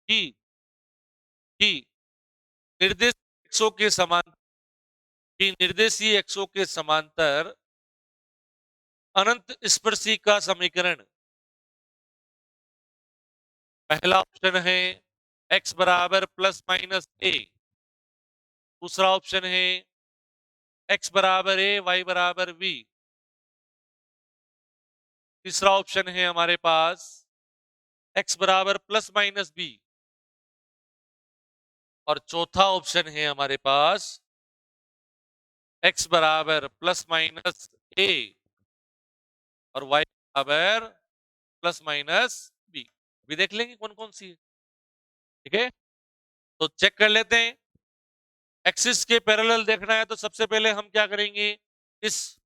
की निर्देश एक्सों के समान की निर्देशीय एक्सों के समांतर अनंत स्पर्शी का समीकरण। पहला ऑप्शन है x बराबर प्लस माइनस a, दूसरा ऑप्शन है x बराबर a y बराबर b, तीसरा ऑप्शन है हमारे पास x बराबर प्लस माइनस b, और चौथा ऑप्शन है हमारे पास x बराबर प्लस माइनस a और y बराबर प्लस माइनस b। भी देख लेंगे कौन कौन सी है, ठीक है? तो चेक कर लेते हैं। एक्सिस के पैरेलल देखना है तो सबसे पहले हम क्या करेंगे, इस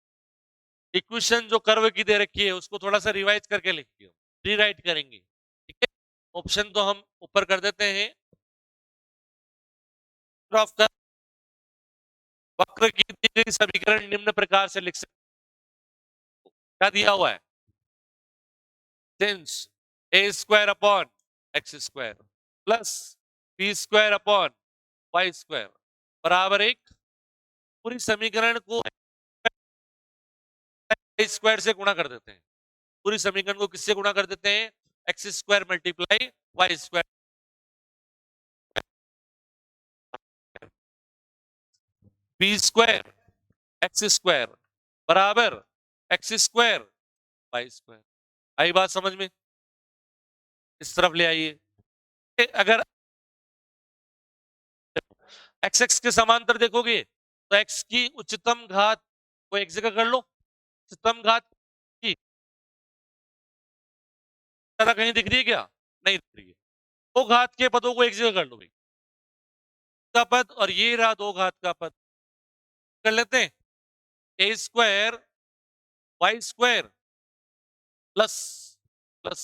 इक्वेशन जो कर्व की दे रखी है उसको थोड़ा सा रिवाइज करके लिखिए, रीराइट करेंगे, ठीक है? ऑप्शन तो हम ऊपर कर देते हैं। वक्र की दी गई समीकरण निम्न प्रकार से लिख सकते, क्या दिया हुआ है, since a square upon x square plus b square upon y square बराबर 1, पूरी समीकरण को स्क्वायर से गुणा कर देते हैं। पूरी समीकरण को किससे गुणा कर देते हैं, x square multiply y square, b square x square बराबर एक्स स्क्वायर वाई स्क्वायर। आई बात समझ में? इस तरफ ले आइए। अगर एक्स एक्स के समांतर देखोगे तो एक्स की उच्चतम घात को एक जगह कर लो, उच्चतम घात की तरह कहीं दिख रही है क्या? नहीं दिख रही है। दो घात के पदों को एक जगह कर लो भाई, का पद और ये रहा दो घात का पद, कर लेते हैं a square y square plus plus,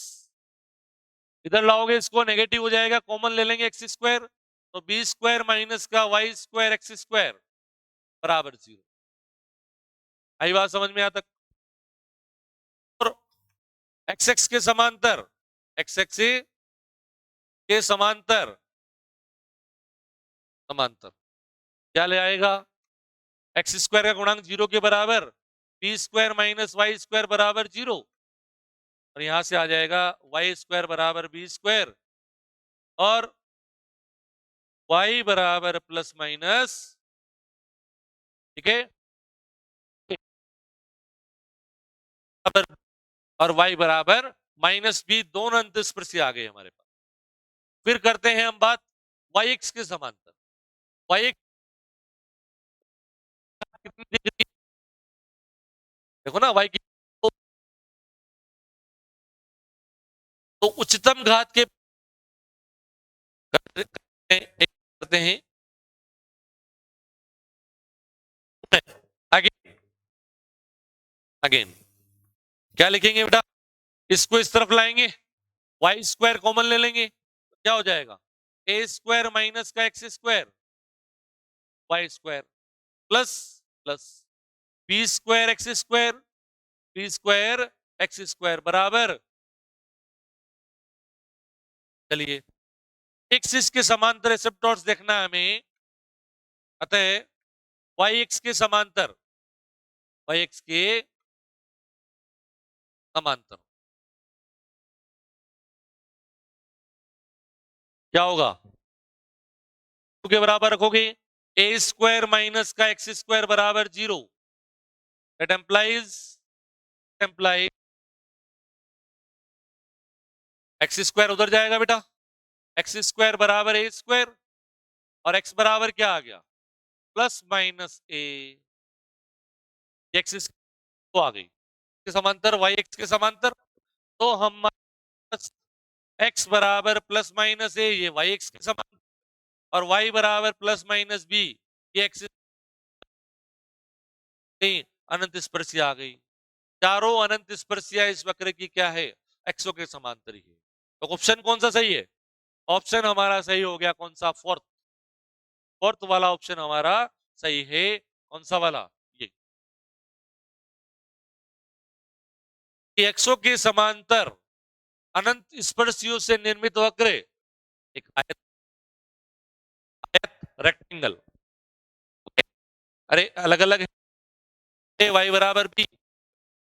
इधर लाओगे इसको नेगेटिव हो जाएगा, कॉमन ले लेंगे एक्स स्क्वायर, तो बी स्क्वायर माइनस का वाई स्क्वायर एक्स स्क्वायर बराबर 0। आई बात समझ में? आता और एक्स एक्स के समांतर, एक्स एक्स के समांतर समांतर क्या ले आएगा, एक्स स्क्वायर का गुणांक 0 के बराबर, b square minus y square बराबर 0, और यहां से आ जाएगा वाई स्क्वायर बराबर बी स्क्वायर और वाई बराबर प्लस माइनस, ठीक है, और वाई बराबर माइनस बी, दोनों अंत स्पर्शी आ गए हमारे पास। फिर करते हैं हम बात वाई एक्स के समांतर। वाई एक्स कितनी डिग्री, देखो ना वाई की, तो उच्चतम घात के एक करते हैं अगेन अगेन। क्या लिखेंगे बेटा? इसको इस तरफ लाएंगे, वाई स्क्वायर कॉमन ले लेंगे, तो क्या हो जाएगा? ए स्क्वायर माइनस का x square y square plus plus b square x square b square x square बराबर, चलिए एक्सिस के समांतर एसिम्प्टोट्स देखना है हमें, अतः वाई एक्स के समांतर, वाई एक्स के समांतर क्या होगा? के बराबर रखोगे, ए स्क्वायर माइनस का एक्स स्क्वायर बराबर 0, दैट एम्प्लाइज एक्स स्क्वायर उधर जाएगा बेटा, एक्स स्क्वायर बराबर ए स्क्वायर और एक्स बराबर क्या आ गया? प्लस माइनस ए, एक्स तो आ गई के समांतर, वाई एक्स के समांतर, तो हम एक्स बराबर प्लस माइनस ए, ये वाई एक्स के समांतर, और वाई बराबर प्लस माइनस बी, ये एक्स अनंत स्पर्शिया आ गई। चारों अनंत स्पर्शिया इस वक्र की क्या है? एक्सो के समांतर ही है। तो ऑप्शन कौन सा सही है? ऑप्शन हमारा सही हो गया, कौन सा? फोर्थ, फोर्थ वाला ऑप्शन हमारा सही है। कौन सा वाला? ये एक्सो के समांतर अनंत स्पर्शियों से निर्मित वक्र एक आयत, आयत रेक्टेंगल, अरे अलग अलग है, वाई बराबर बी,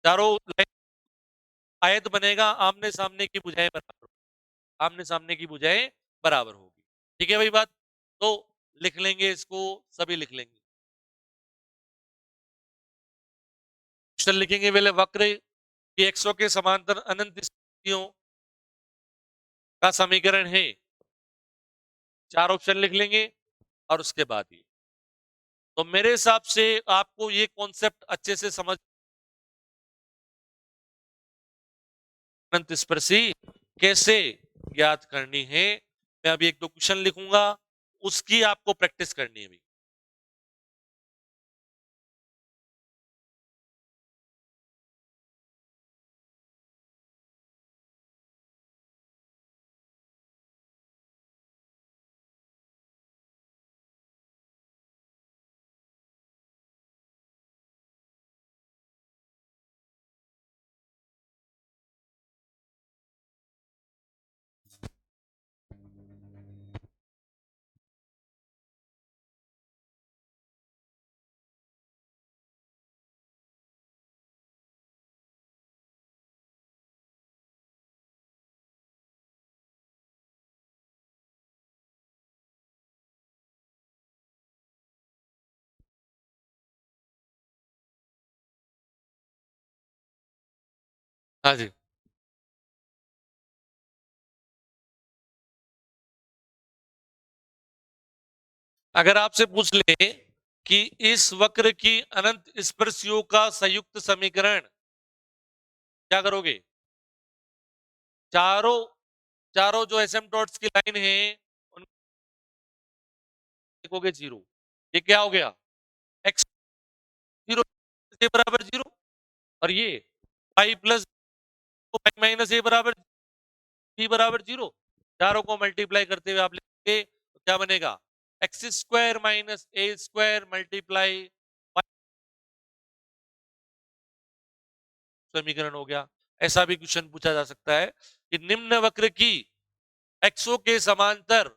चारों लाइन आयत बनेगा, आमने सामने की भुजाएं बराबर, आमने सामने की भुजाएं बराबर होगी। ठीक है भाई बात? तो लिख लेंगे इसको, सभी लिख लेंगे। क्वेश्चन लिखेंगे पहले, वक्र की एक्सो के समांतर अनंत स्थितियों का समीकरण है, चार ऑप्शन लिख लेंगे और उसके बाद ही, तो मेरे हिसाब से आपको ये कॉन्सेप्ट अच्छे से समझ, अनंत स्पर्शी कैसे ज्ञात करनी है। मैं अभी एक दो क्वेश्चन लिखूंगा, उसकी आपको प्रैक्टिस करनी है भी। हाँ जी, अगर आपसे पूछ ले कि इस वक्र की अनंत स्पर्शियों का संयुक्त समीकरण, क्या करोगे? चारों चारों जो एसिम्प्टोट्स की लाइन है उनको लिखोगे 0, ये क्या हो गया? एक्स 0 ए बराबर 0, और ये वाई प्लस वाई माइनस ए बराबर बी बराबर 0, चारों को मल्टीप्लाई करते हुए आप लिखेंगे तो क्या बनेगा? X square minus a square multiply समीकरण हो गया। ऐसा भी क्वेश्चन पूछा जा सकता है कि निम्न वक्र की एक्सो के समांतर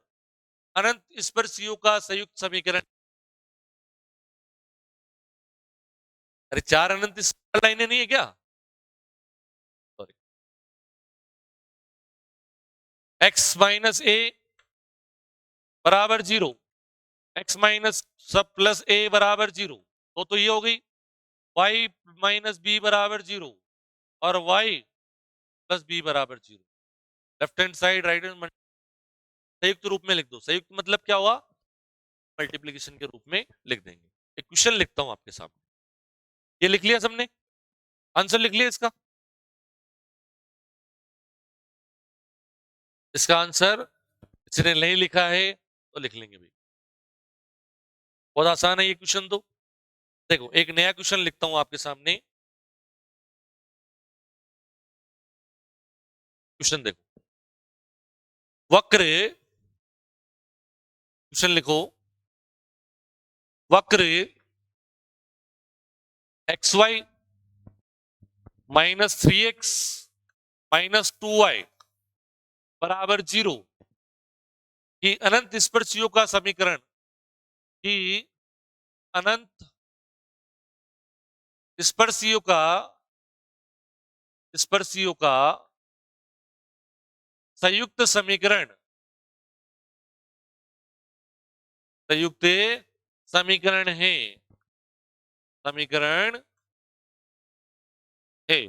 अनंत स्पर्शियों का संयुक्त समीकरण, अरे चार अनंत लाइनें नहीं है क्या? सॉरी, एक्स माइनस ए बराबर 0, एक्स माइनस सब प्लस ए बराबर 0, तो ये हो गई वाई माइनस बी बराबर 0 और वाई प्लस बी बराबर 0। Left hand side right hand संयुक्त रूप में लिख दो, संयुक्त मतलब क्या हुआ? मल्टीप्लीकेशन के रूप में लिख देंगे। एक क्वेश्चन लिखता हूं आपके सामने, ये लिख लिया सबने? आंसर लिख लिया इसका? इसका आंसर जिसने नहीं लिखा है तो लिख लेंगे भाई। बहुत आसान है ये क्वेश्चन तो। देखो एक नया क्वेश्चन लिखता हूं आपके सामने। क्वेश्चन देखो, वक्र, क्वेश्चन लिखो, वक्र एक्स वाई -3x -2y बराबर 0 की अनंत स्पर्शियों का समीकरण, की अनंत स्पर्शियों का संयुक्त समीकरण, संयुक्त समीकरण है, समीकरण है।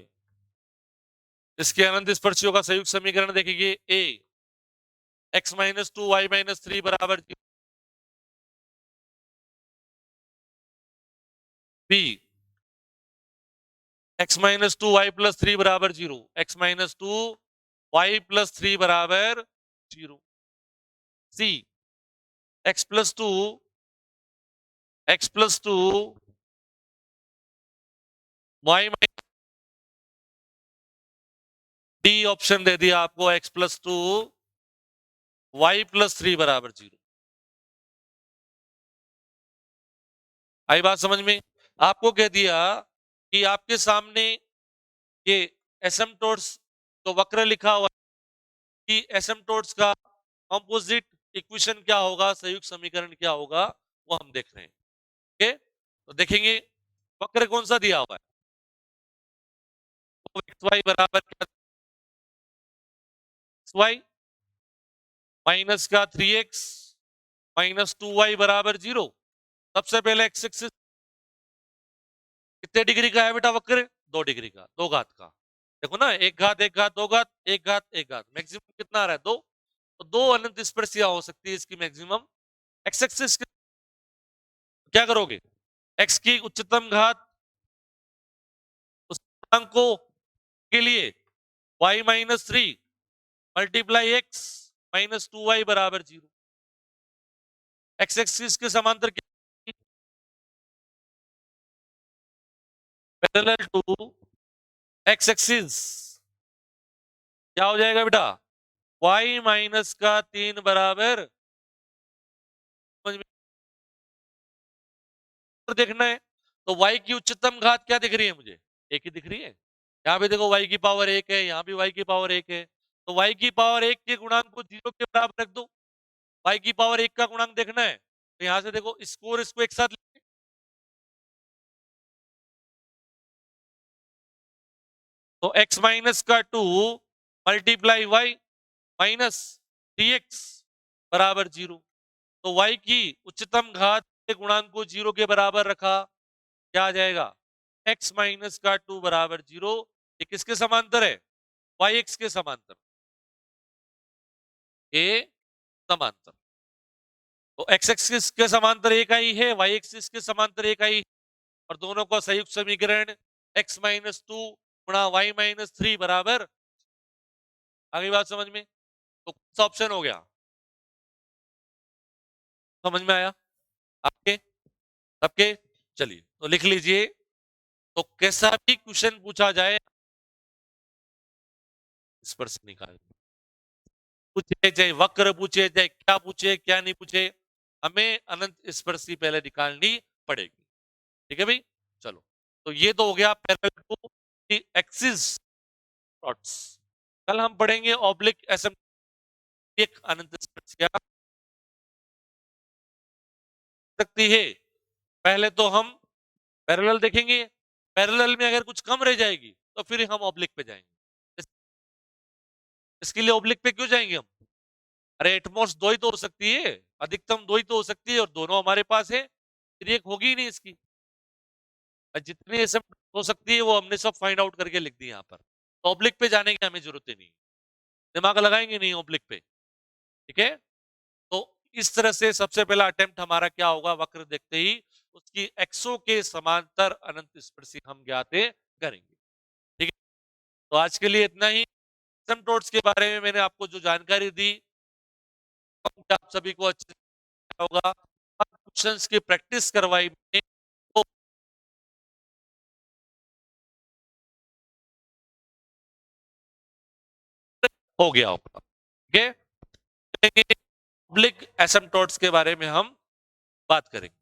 इसके अनंत स्पर्शियों का संयुक्त समीकरण देखेंगे, ए x -2 y -3 बराबर 0, बी x -2 y +3 बराबर 0, x -2 y +3 बराबर 0, सी x +2 y, डी ऑप्शन दे दिया आपको, x +2 y +3 बराबर 0। आई बात समझ में? आपको कह दिया कि आपके सामने ये एसिम्पटोट्स तो वक्र लिखा हुआ कि एसिम्पटोट्स का कंपोजिट इक्वेशन क्या होगा, संयुक्त समीकरण क्या होगा, वो हम देख रहे हैं। ओके, तो देखेंगे वक्र कौन सा दिया हुआ है, एक्स वाई बराबर क्या, एक्स वाई माइनस का 3x -2y बराबर 0। सबसे पहले एक्स एक्सिस कितने डिग्री का है बेटा वक्र, 2 डिग्री का, 2 घात का। देखो ना, 1 घात 1 घात 2 घात 1 घात 1 घात, मैक्सिमम कितना आ रहा है, 2। तो 2 अनंत स्पर्शियां हो सकती है इसकी मैक्सिमम। एक्स एक्सिस क्या करोगे, एक्स की उच्चतम घात उस को के लिए y -3 मल्टीप्लाई x -2y बराबर 0। एक्स एक्सिस के समांतर क्या, पैरेलल टू एक्स एक्सिस, क्या हो जाएगा बेटा, y माइनस का 3 बराबर, समझ में देखना है। तो y की उच्चतम घात क्या दिख रही है मुझे, एक ही दिख रही है। यहाँ पे देखो y की पावर 1 है, यहाँ भी y की पावर 1 है। तो y की पावर 1 के गुणांक को 0 के बराबर रख दो। y की पावर 1 का गुणांक देखना है, तो यहां से देखो इसको और इसको एक साथ लिखें। तो x माइनस का 2 मल्टीप्लाई y माइनस 3x बराबर 0। तो y की उच्चतम घात के गुणांक को 0 के बराबर रखा, क्या आ जाएगा, x माइनस का 2 बराबर 0। ये किसके समांतर है, y x के समांतर, ए समांतर। तो x एक्सिस के समांतर एक आई है, y एक्सिस के समांतर एक आई, और दोनों का संयुक्त समीकरण x -2 गुणा y -3 बराबर, आगे बात समझ में? तो कौन सा ऑप्शन हो गया, समझ में आया आपके सबके? चलिए तो लिख लीजिए। तो कैसा भी क्वेश्चन पूछा जाए इस पर से निकाल, पूछे चाहे वक्र पूछे चाहे क्या पूछे क्या नहीं पूछे, हमें अनंत स्पर्शी पहले निकालनी पड़ेगी। ठीक है भाई, चलो। तो ये तो हो गया parallel to the axis dots. कल हम पढ़ेंगे ऑब्लिक एसिम्पटोट, एक अनंत स्पर्श क्या सकती है। पहले तो हम पैरेलल देखेंगे, पैरेलल में अगर कुछ कम रह जाएगी तो फिर हम ऑब्लिक पे जाएंगे। इसके लिए ऑब्लिक पे क्यों जाएंगे हम, अरे एटमोस्ट 2 ही तो हो सकती है, अधिकतम 2 ही तो हो सकती है, और दोनों हमारे पास है, फिर एक होगी ही नहीं इसकी। जितनी एसिम्पटोट हो सकती है वो हमने सब फाइंड आउट करके लिख दी यहाँ पर, तो ऑब्लिक पे जाने की हमें जरूरत ही नहीं, दिमाग लगाएंगे नहीं ऑब्लिक पे। ठीक है, तो इस तरह से सबसे पहला अटेम्प्ट हमारा क्या होगा, वक्र देखते ही उसकी एक्सो के समांतर अनंत स्पर्शी हम ज्ञात करेंगे। ठीक है, तो आज के लिए इतना ही। एसिम्पटोट्स के बारे में मैंने आपको जो जानकारी दी, आप सभी को अच्छे होगा और क्वेश्चंस की प्रैक्टिस करवाई मैंने, तो हो गया होगा। ठीक है, पब्लिक एसिम्पटोट्स के बारे में हम बात करेंगे।